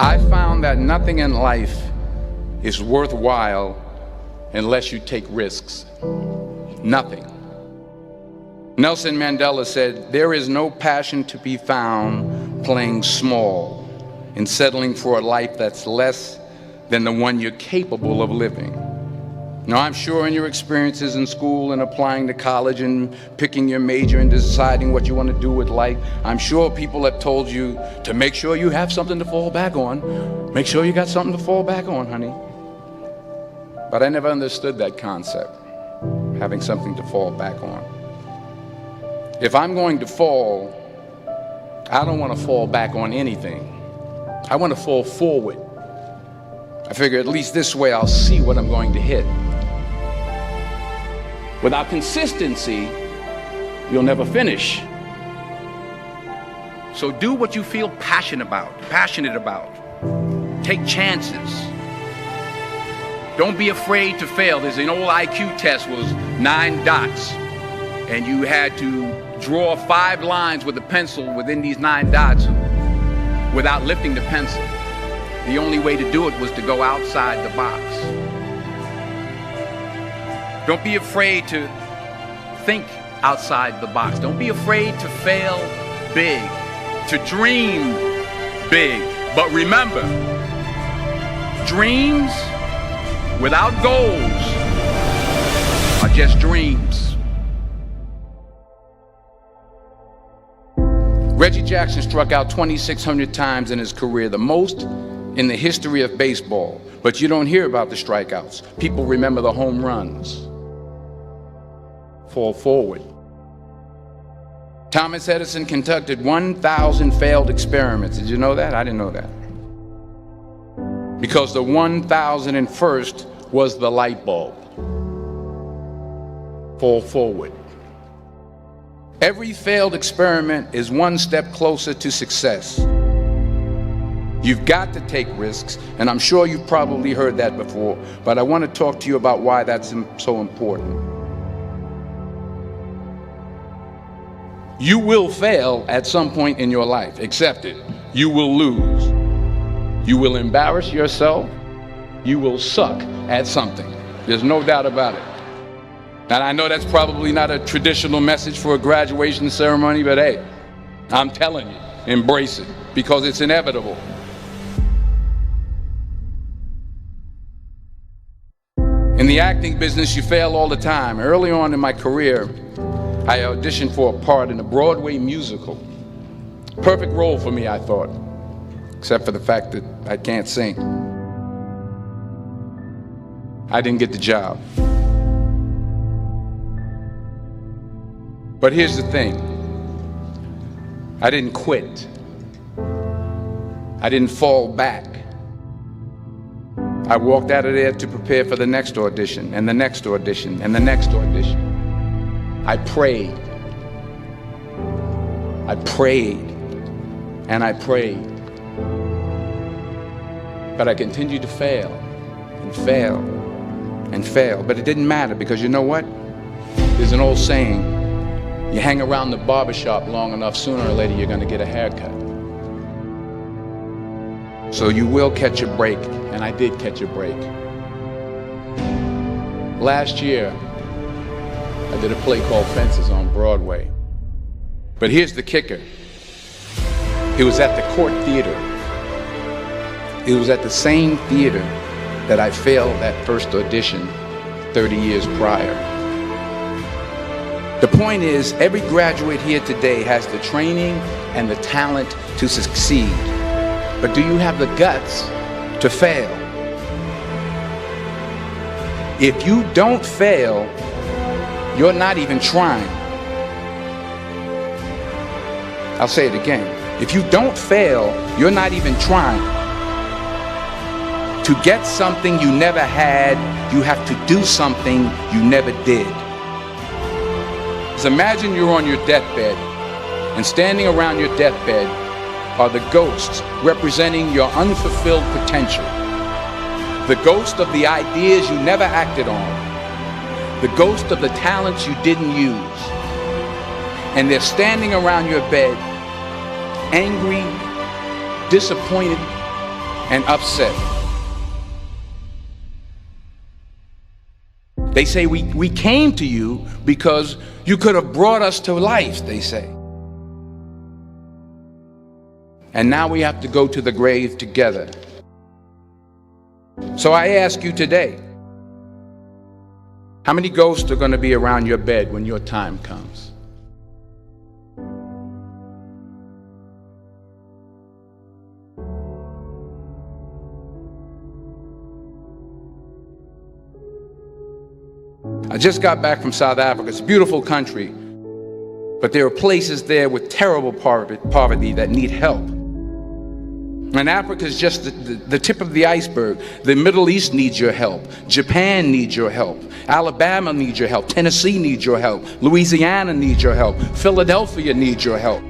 I found that nothing in life is worthwhile unless you take risks. Nothing. Nelson Mandela said, "There is no passion to be found playing small and settling for a life that's less than the one you're capable of living." Now, I'm sure in your experiences in school and applying to college and picking your major and deciding what you want to do with life, I'm sure people have told you to make sure you have something to fall back on. Make sure you got something to fall back on, honey. But I never understood that concept, having something to fall back on. If I'm going to fall, I don't want to fall back on anything. I want to fall forward. I figure at least this way I'll see what I'm going to hit. Without consistency, you'll never finish. So do what you feel passionate about. Take chances. Don't be afraid to fail. There's an old IQ test, was 9 dots, and you had to draw 5 lines with a pencil within these 9 dots without lifting the pencil. The only way to do it was to go outside the box. Don't be afraid to think outside the box. Don't be afraid to fail big, to dream big. But remember, dreams without goals are just dreams. Reggie Jackson struck out 2,600 times in his career, the most in the history of baseball. But you don't hear about the strikeouts. People remember the home runs. Fall forward. Thomas Edison conducted 1,000 failed experiments. Did you know that? I didn't know that. Because the 1,001st was the light bulb. Fall forward. Every failed experiment is one step closer to success. You've got to take risks, and I'm sure you've probably heard that before, but I want to talk to you about why that's so important. You will fail at some point in your life. Accept it. You will lose. You will embarrass yourself. You will suck at something. There's no doubt about it. And I know that's probably not a traditional message for a graduation ceremony, but hey, I'm telling you, embrace it, because it's inevitable. In the acting business, you fail all the time. Early on in my career, I auditioned for a part in a Broadway musical. Perfect role for me, I thought, except for the fact that I can't sing. I didn't get the job. But here's the thing. I didn't quit. I didn't fall back. I walked out of there to prepare for the next audition, and the next audition, and the next audition. I prayed. I prayed. And I prayed. But I continued to fail and fail and fail. But it didn't matter, because you know what? There's an old saying, you hang around the barbershop long enough, sooner or later you're going to get a haircut. So you will catch a break, and I did catch a break. Last year, I did a play called Fences on Broadway. But here's the kicker. It was at the Court Theater. It was at the same theater that I failed that first audition 30 years prior. The point is, every graduate here today has the training and the talent to succeed. But do you have the guts to fail? If you don't fail, you're not even trying. I'll say it again. If you don't fail, you're not even trying. To get something you never had, you have to do something you never did. So imagine you're on your deathbed, and standing around your deathbed are the ghosts representing your unfulfilled potential. The ghost of the ideas you never acted on. The ghost of the talents you didn't use. And they're standing around your bed, angry, disappointed, and upset. They say we came to you because you could have brought us to life, they say. And now we have to go to the grave together. So I ask you today, how many ghosts are going to be around your bed when your time comes? I just got back from South Africa. It's a beautiful country, but there are places there with terrible poverty that need help. And Africa is just the tip of the iceberg. The Middle East needs your help. Japan needs your help. Alabama needs your help. Tennessee needs your help. Louisiana needs your help. Philadelphia needs your help.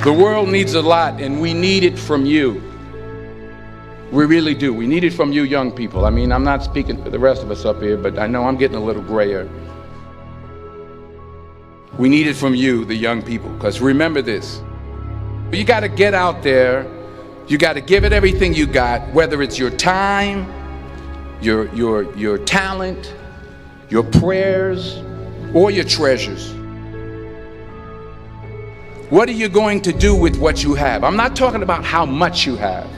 The world needs a lot, and we need it from you. We really do. We need it from you young people. I mean, I'm not speaking for the rest of us up here, but I know I'm getting a little grayer. We need it from you, the young people, because remember this. You got to get out there. You got to give it everything you got, whether it's your time, your talent, your prayers, or your treasures. What are you going to do with what you have? I'm not talking about how much you have.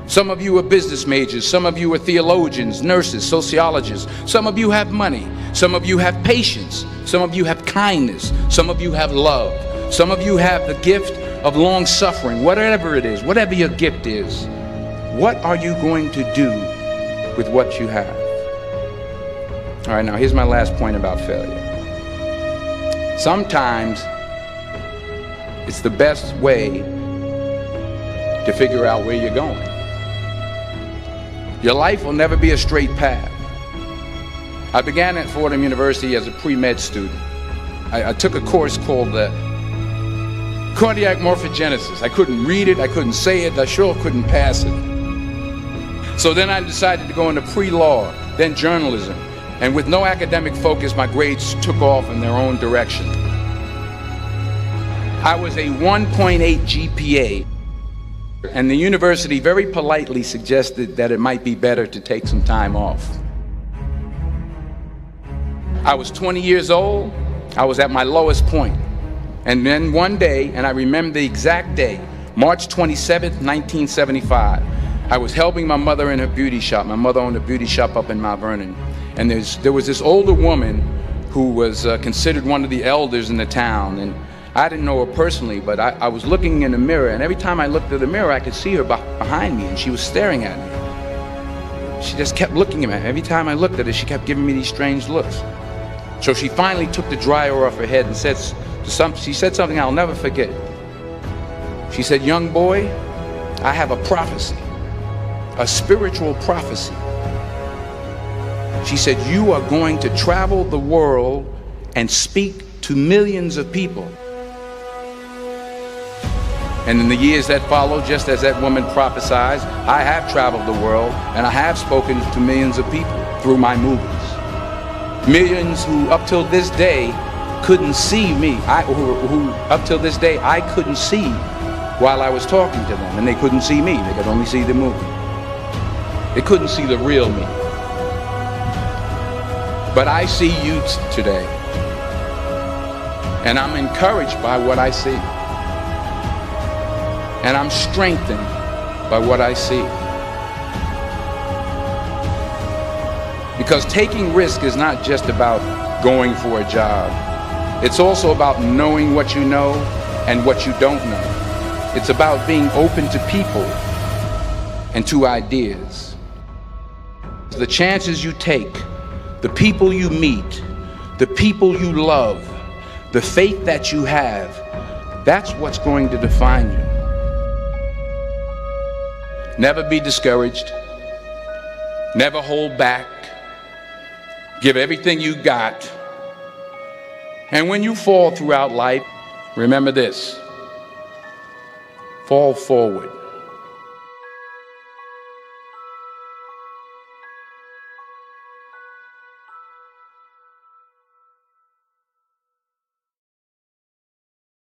Some of you are business majors, some of you are theologians, nurses, sociologists. Some of you have money, some of you have patience, some of you have kindness, some of you have love, some of you have the gift of long suffering. Whatever it is, whatever your gift is, what are you going to do with what you have? All right, now here's my last point about failure. Sometimes it's the best way to figure out where you're going. Your life will never be a straight path. I began at Fordham University as a pre-med student. I took a course called cardiac morphogenesis. I couldn't read it, I couldn't say it, I sure couldn't pass it. So then I decided to go into pre-law, then journalism. And with no academic focus, my grades took off in their own direction. I was a 1.8 GPA. And the university very politely suggested that it might be better to take some time off. I was 20 years old. I was at my lowest point. And then one day, and I remember the exact day, March 27th, 1975, I was helping my mother in her beauty shop. My mother owned a beauty shop up in Mount Vernon. And there was this older woman who was considered one of the elders in the town. And I didn't know her personally, but I was looking in the mirror, and every time I looked at the mirror, I could see her behind me, and she was staring at me. She just kept looking at me. Every time I looked at her, she kept giving me these strange looks. So she finally took the dryer off her head and she said something I'll never forget. She said, "Young boy, I have a prophecy, a spiritual prophecy." She said, "You are going to travel the world and speak to millions of people." And in the years that followed, just as that woman prophesied, I have traveled the world and I have spoken to millions of people through my movies. Millions who up till this day couldn't see me, who up till this day I couldn't see while I was talking to them, and they couldn't see me, they could only see the movie. They couldn't see the real me. But I see you today, and I'm encouraged by what I see. And I'm strengthened by what I see. Because taking risk is not just about going for a job. It's also about knowing what you know and what you don't know. It's about being open to people and to ideas. The chances you take, the people you meet, the people you love, the faith that you have, that's what's going to define you. Never be discouraged. Never hold back. Give everything you got. And when you fall throughout life, remember this: fall forward.